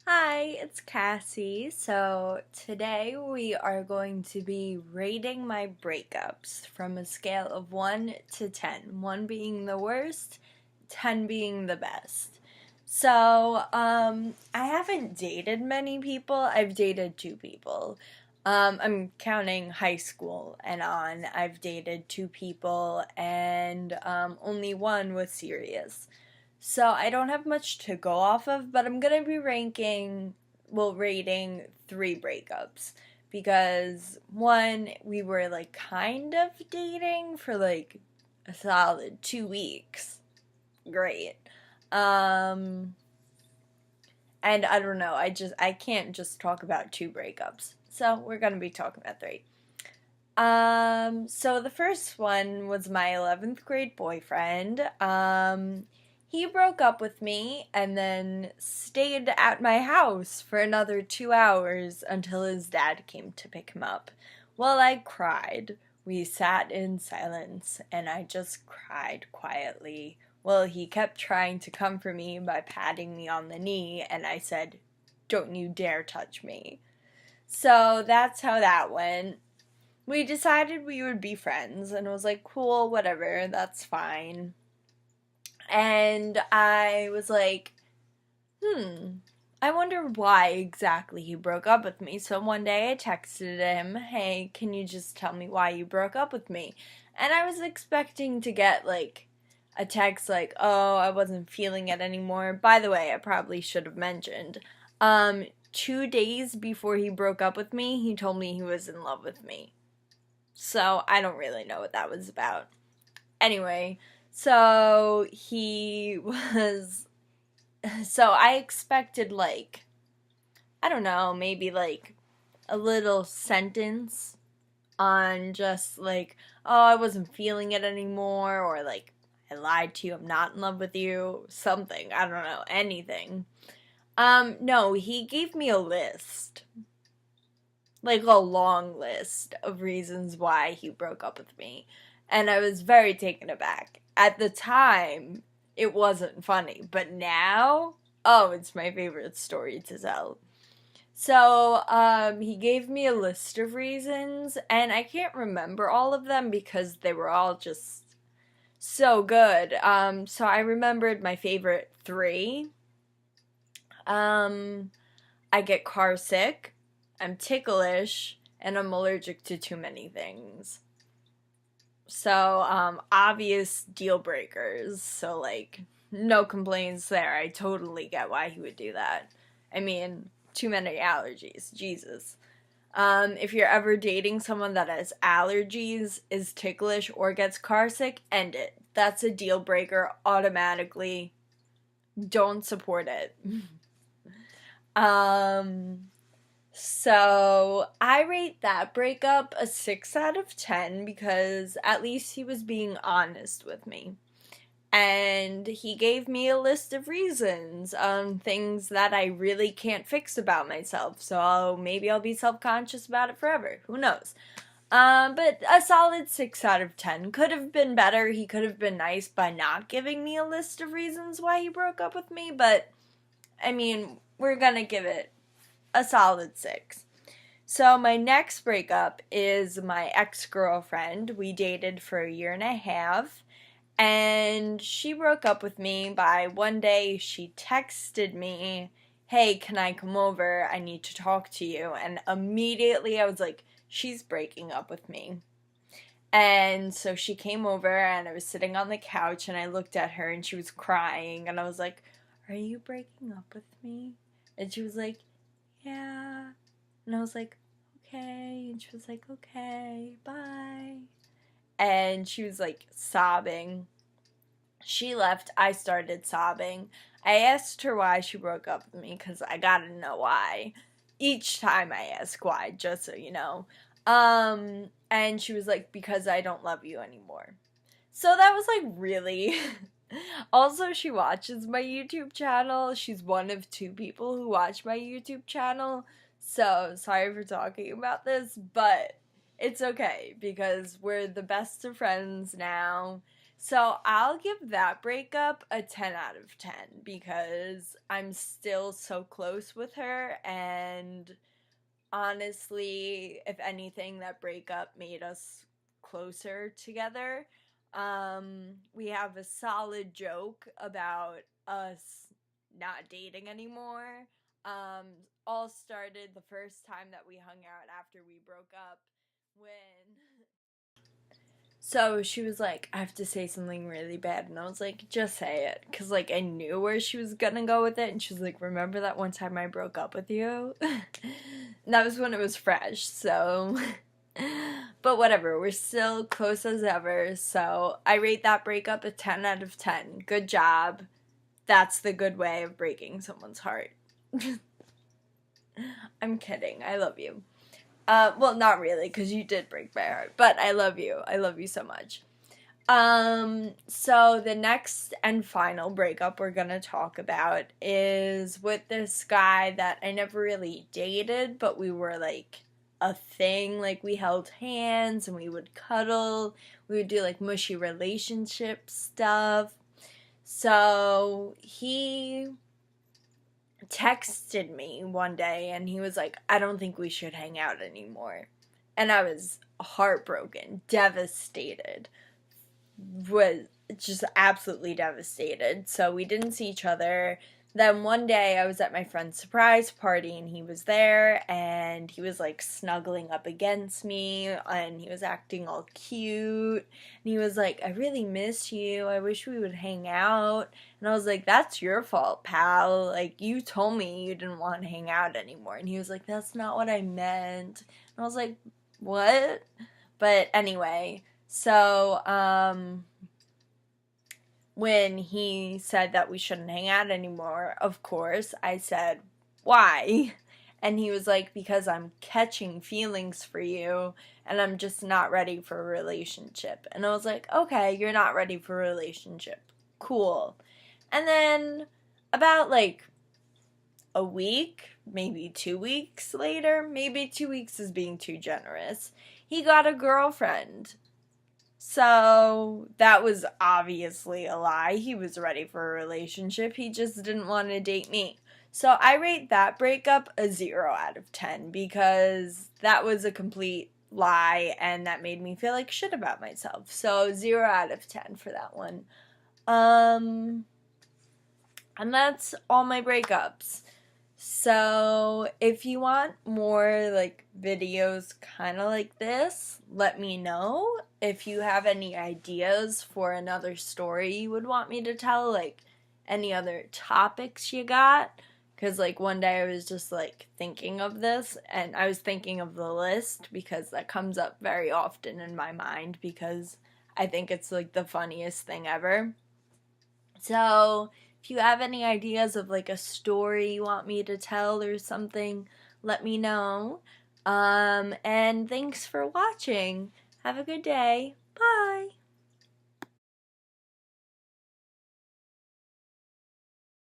Hi, it's Cassie. So today we are going to be rating my breakups from a scale of 1 to 10. 1 being the worst, 10 being the best. I haven't dated many people. I've dated 2 people. I'm counting high school and on. I've dated 2 people and only one was serious. So I don't have much to go off of, but I'm gonna be rating 3 breakups. Because one, we were like kind of dating for like a solid 2 weeks. Great. Um, and I don't know, I can't just talk about 2 breakups. So we're gonna be talking about 3. So the first one was my 11th grade boyfriend. He broke up with me and then stayed at my house for another 2 hours until his dad came to pick him up. Well, I cried. We sat in silence and I just cried quietly. Well, he kept trying to comfort me by patting me on the knee, and I said, "Don't you dare touch me." So that's how that went. We decided we would be friends, and it was like, cool, whatever, that's fine. And I was like, I wonder why exactly he broke up with me. So one day I texted him, "Hey, can you just tell me why you broke up with me?" And I was expecting to get like a text like, "Oh, I wasn't feeling it anymore." By the way, I probably should have mentioned. 2 days before he broke up with me, he told me he was in love with me. So I don't really know what that was about. Anyway, so he was. So I expected, like, I don't know, maybe like a little sentence on just like, "Oh, I wasn't feeling it anymore," or like, "I lied to you, I'm not in love with you," something. I don't know, anything. No, he gave me a list. Like a long list of reasons why he broke up with me. And I was very taken aback. At the time, it wasn't funny, but now, oh, it's my favorite story to tell. So, he gave me a list of reasons, and I can't remember all of them because they were all just so good. So I remembered my favorite 3. Um, I get car sick, I'm ticklish, and I'm allergic to too many things. So, obvious deal breakers. So, like, no complaints there. I totally get why he would do that. I mean, too many allergies. Jesus. If you're ever dating someone that has allergies, is ticklish, or gets car sick, end it. That's a deal breaker automatically. Don't support it. um, So I rate that breakup a 6 out of 10 because at least he was being honest with me. And he gave me a list of reasons, things that I really can't fix about myself. So maybe I'll be self conscious about it forever. Who knows? But a solid 6 out of 10. Could have been better. He could have been nice by not giving me a list of reasons why he broke up with me. But, I mean, we're gonna give it a solid 6. So my next breakup is my ex-girlfriend. We dated for a year and a half, and she broke up with me by one day she texted me, "Hey, can I come over? I need to talk to you." And immediately I was like, she's breaking up with me. And so she came over and I was sitting on the couch and I looked at her and she was crying and I was like, "Are you breaking up with me?" And she was like, "Yeah." And I was like, "Okay." And she was like, "Okay, bye." And she was like sobbing. She left. I started sobbing. I asked her why she broke up with me because I gotta know why. Each time I ask why, just so you know. And she was like, "Because I don't love you anymore." So that was like really. Also, she watches my YouTube channel. She's one of 2 people who watch my YouTube channel. So sorry for talking about this, but it's okay because we're the best of friends now. So I'll give that breakup a 10 out of 10 because I'm still so close with her, and honestly, if anything, that breakup made us closer together. We have a solid joke about us not dating anymore. Um, all started the first time that we hung out after we broke up when so she was like, I have to say something really bad. And I was like, just say it. Because, like, I knew where she was going to go with it. And she was like, remember that one time I broke up with you? And that was when it was fresh. So, but whatever. We're still close as ever. So I rate that breakup a 10 out of 10. Good job. That's the good way of breaking someone's heart. I'm kidding. I love you. Well, not really, because you did break my heart, but I love you. I love you so much. So the next and final breakup we're gonna talk about is with this guy that I never really dated, but we were like a thing. Like, we held hands and we would cuddle. We would do like mushy relationship stuff. So he texted me one day and he was like, I don't think we should hang out anymore. And I was heartbroken, devastated, was just absolutely devastated. So we didn't see each other. Then one day I was at my friend's surprise party and he was there and he was like snuggling up against me and he was acting all cute and he was like, I really miss you. I wish we would hang out. And I was like, that's your fault, pal. Like, you told me you didn't want to hang out anymore. And he was like, that's not what I meant. And I was like, what? But anyway, so when he said that we shouldn't hang out anymore, of course, I said, why? And he was like, because I'm catching feelings for you and I'm just not ready for a relationship. And I was like, okay, you're not ready for a relationship. Cool. And then about like a week, maybe 2 weeks later, maybe 2 weeks is being too generous, he got a girlfriend. So that was obviously a lie. He was ready for a relationship. He just didn't want to date me. So I rate that breakup a 0 out of 10 because that was a complete lie and that made me feel like shit about myself. So 0 out of 10 for that one. And that's all my breakups. So if you want more like videos kind of like this, let me know. If you have any ideas for another story you would want me to tell, like any other topics you got, because like one day I was just like thinking of this and I was thinking of the list because that comes up very often in my mind because I think it's like the funniest thing ever. So if you have any ideas of like a story you want me to tell or something, let me know. And thanks for watching. Have a good day. Bye.